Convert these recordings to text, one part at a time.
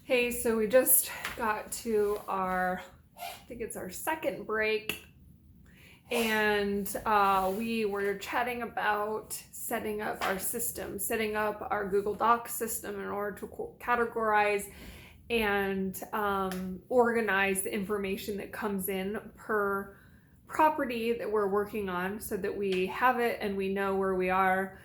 Hey, so we just got to I think it's our second break, and we were chatting about setting up our system, setting up our Google Docs system in order to categorize and organize the information that comes in per property that we're working on so that we have it and we know where we are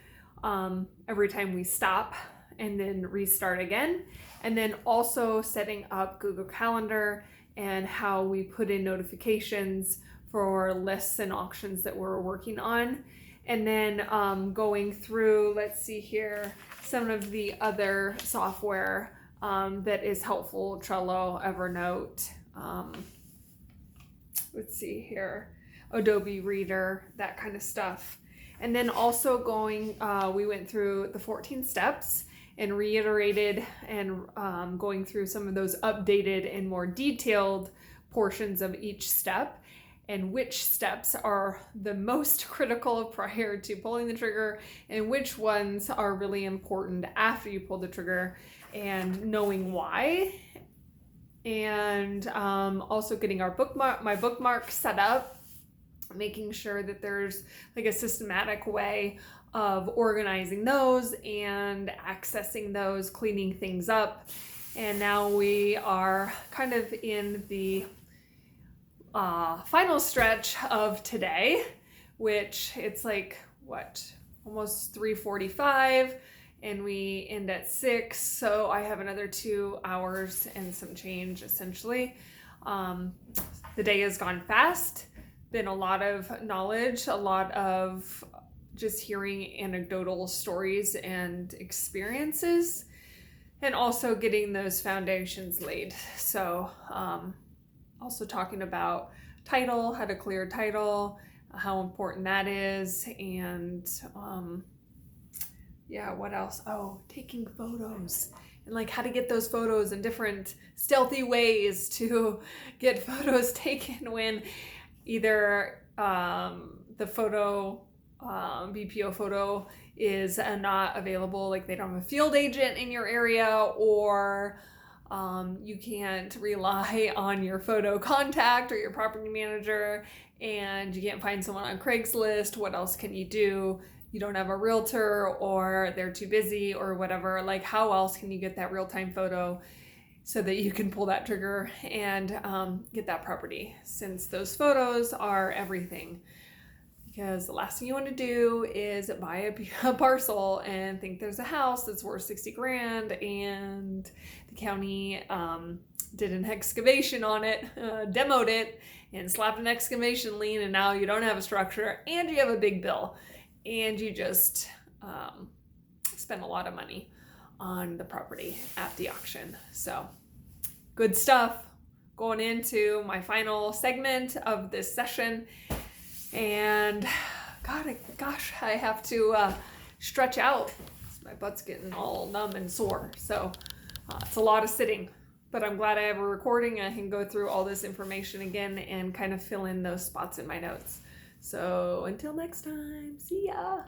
every time we stop and then restart again. And then also setting up Google Calendar and how we put in notifications for lists and auctions that we're working on. And then going through, let's see here, some of the other software that is helpful: Trello, Evernote, let's see here, Adobe Reader, that kind of stuff. And then also we went through the 14 steps and reiterated and going through some of those updated and more detailed portions of each step and which steps are the most critical prior to pulling the trigger and which ones are really important after you pull the trigger, and knowing why. And also getting my bookmarks set up, making sure that there's like a systematic way of organizing those and accessing those, cleaning things up. And now we are kind of in the final stretch of today, which it's like almost 3:45, and we end at 6, so I have another 2 hours and some change essentially. The day has gone fast, been a lot of knowledge, a lot of just hearing anecdotal stories and experiences, and also getting those foundations laid. So also talking about title, how to clear title, how important that is, and what else? Oh, taking photos and like how to get those photos in different stealthy ways to get photos taken when either the photo BPO photo is not available, like they don't have a field agent in your area, or you can't rely on your photo contact or your property manager, and you can't find someone on Craigslist. What else can you do? You don't have a realtor, or they're too busy, or whatever. Like, how else can you get that real-time photo so that you can pull that trigger and get that property, since those photos are everything? Because the last thing you want to do is buy a parcel and think there's a house that's worth 60 grand and the county did an excavation on it, demoed it, and slapped an excavation lien, and now you don't have a structure and you have a big bill and you just spend a lot of money on the property at the auction. So good stuff going into my final segment of this session. And gosh, I have to stretch out. My butt's getting all numb and sore. So it's a lot of sitting, but I'm glad I have a recording and I can go through all this information again and kind of fill in those spots in my notes. So until next time, see ya.